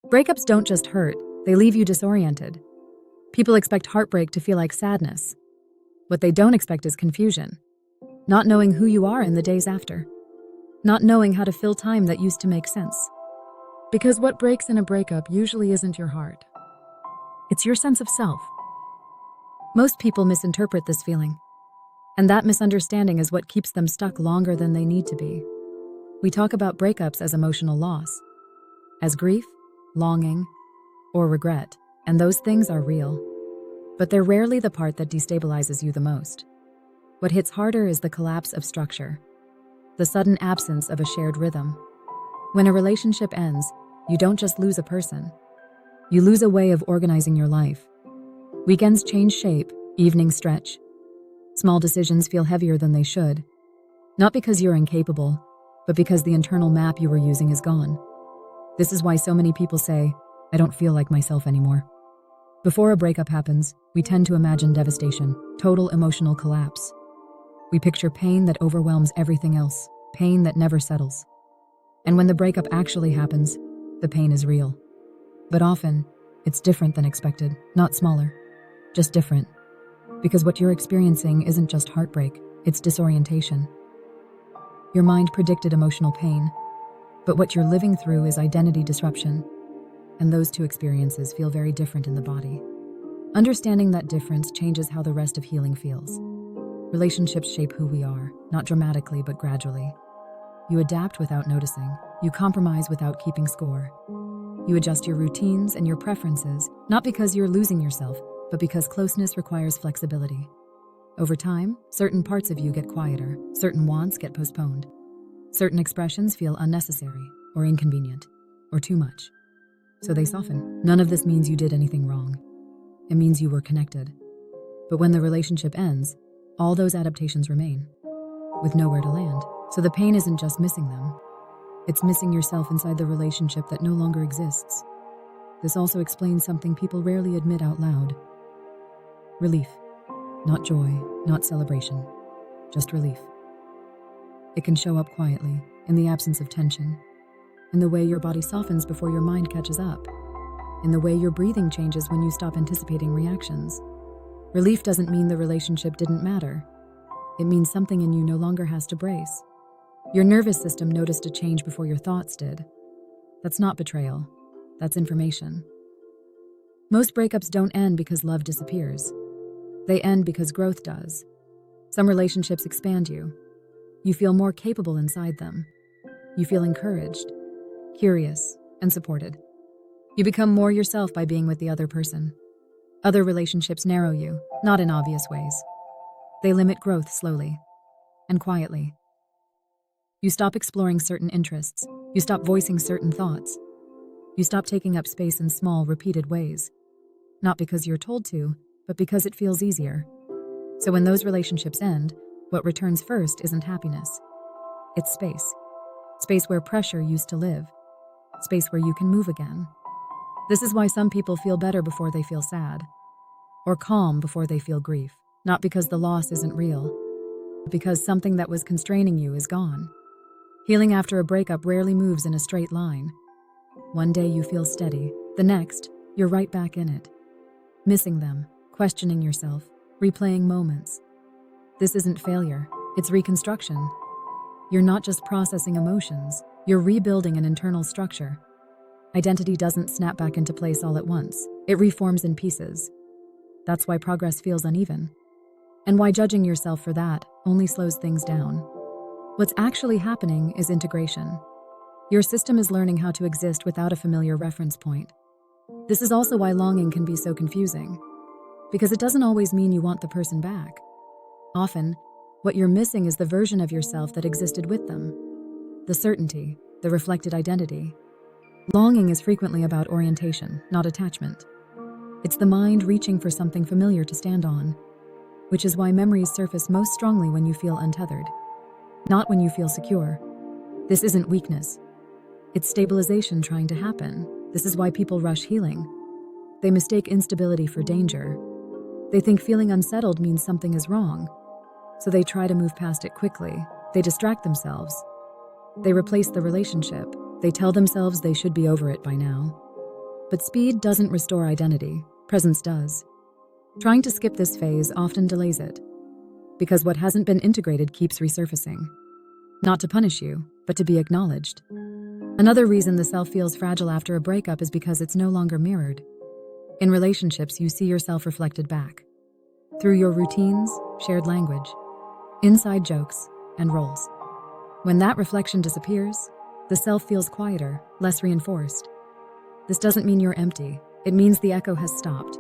Breakups don't just hurt, they leave you disoriented. People expect heartbreak to feel like sadness. What they don't expect is confusion. Not knowing who you are in the days after. Not knowing how to fill time that used to make sense. Because what breaks in a breakup usually isn't your heart. It's your sense of self. Most people misinterpret this feeling. And that misunderstanding is what keeps them stuck longer than they need to be. We talk about breakups as emotional loss, as grief, longing, or regret, and those things are real. But they're rarely the part that destabilizes you the most. What hits harder is the collapse of structure, the sudden absence of a shared rhythm. When a relationship ends, you don't just lose a person. You lose a way of organizing your life. Weekends change shape, evenings stretch. Small decisions feel heavier than they should. Not because you're incapable, but because the internal map you were using is gone. This is why so many people say, "I don't feel like myself anymore." Before a breakup happens, we tend to imagine devastation, total emotional collapse. We picture pain that overwhelms everything else, pain that never settles. And when the breakup actually happens, the pain is real. But often, it's different than expected, not smaller, just different. Because what you're experiencing isn't just heartbreak, it's disorientation. Your mind predicted emotional pain, but what you're living through is identity disruption. And those two experiences feel very different in the body. Understanding that difference changes how the rest of healing feels. Relationships shape who we are, not dramatically but gradually. You adapt without noticing. You compromise without keeping score. You adjust your routines and your preferences, not because you're losing yourself, but because closeness requires flexibility. Over time, certain parts of you get quieter, certain wants get postponed. Certain expressions feel unnecessary, or inconvenient, or too much. So they soften. None of this means you did anything wrong. It means you were connected. But when the relationship ends, all those adaptations remain, with nowhere to land. So the pain isn't just missing them. It's missing yourself inside the relationship that no longer exists. This also explains something people rarely admit out loud. Relief. Not joy, not celebration, just relief. It can show up quietly, in the absence of tension, in the way your body softens before your mind catches up, in the way your breathing changes when you stop anticipating reactions. Relief doesn't mean the relationship didn't matter. It means something in you no longer has to brace. Your nervous system noticed a change before your thoughts did. That's not betrayal. That's information. Most breakups don't end because love disappears. They end because growth does. Some relationships expand you. You feel more capable inside them. You feel encouraged, curious, and supported. You become more yourself by being with the other person. Other relationships narrow you, not in obvious ways. They limit growth slowly and quietly. You stop exploring certain interests. You stop voicing certain thoughts. You stop taking up space in small, repeated ways. Not because you're told to, but because it feels easier. So when those relationships end, what returns first isn't happiness. It's space. Space where pressure used to live. Space where you can move again. This is why some people feel better before they feel sad, or calm before they feel grief. Not because the loss isn't real, but because something that was constraining you is gone. Healing after a breakup rarely moves in a straight line. One day you feel steady, the next, you're right back in it. Missing them, questioning yourself, replaying moments. This isn't failure, it's reconstruction. You're not just processing emotions, you're rebuilding an internal structure. Identity doesn't snap back into place all at once, it reforms in pieces. That's why progress feels uneven. And why judging yourself for that only slows things down. What's actually happening is integration. Your system is learning how to exist without a familiar reference point. This is also why longing can be so confusing. Because it doesn't always mean you want the person back. Often, what you're missing is the version of yourself that existed with them. The certainty, the reflected identity. Longing is frequently about orientation, not attachment. It's the mind reaching for something familiar to stand on, which is why memories surface most strongly when you feel untethered, not when you feel secure. This isn't weakness. It's stabilization trying to happen. This is why people rush healing. They mistake instability for danger. They think feeling unsettled means something is wrong, so they try to move past it quickly. They distract themselves. They replace the relationship. They tell themselves they should be over it by now. But speed doesn't restore identity, presence does. Trying to skip this phase often delays it, because what hasn't been integrated keeps resurfacing. Not to punish you, but to be acknowledged. Another reason the self feels fragile after a breakup is because it's no longer mirrored. In relationships, you see yourself reflected back. Through your routines, shared language, inside jokes, and roles. When that reflection disappears, the self feels quieter, less reinforced. This doesn't mean you're empty. It means the echo has stopped.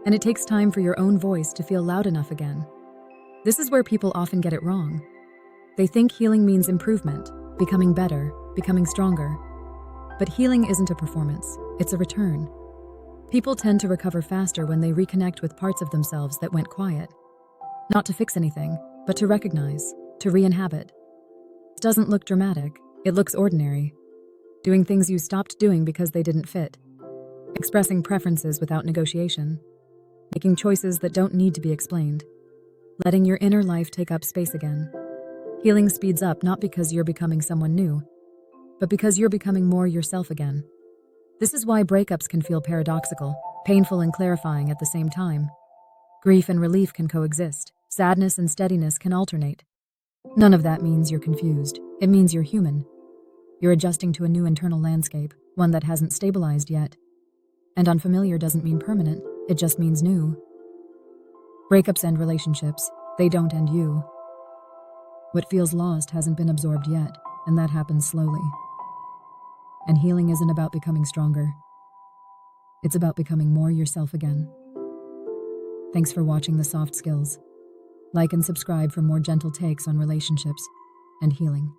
And it takes time for your own voice to feel loud enough again. This is where people often get it wrong. They think healing means improvement, becoming better, becoming stronger. But healing isn't a performance, it's a return. People tend to recover faster when they reconnect with parts of themselves that went quiet. Not to fix anything, but to recognize, to re-inhabit. It doesn't look dramatic, it looks ordinary. Doing things you stopped doing because they didn't fit. Expressing preferences without negotiation. Making choices that don't need to be explained. Letting your inner life take up space again. Healing speeds up not because you're becoming someone new, but because you're becoming more yourself again. This is why breakups can feel paradoxical, painful and clarifying at the same time. Grief and relief can coexist. Sadness and steadiness can alternate. None of that means you're confused. It means you're human. You're adjusting to a new internal landscape, one that hasn't stabilized yet. And unfamiliar doesn't mean permanent, it just means new. Breakups end relationships, they don't end you. What feels lost hasn't been absorbed yet, and that happens slowly. And healing isn't about becoming stronger. It's about becoming more yourself again. Thanks for watching The Soft Skills. Like and subscribe for more gentle takes on relationships and healing.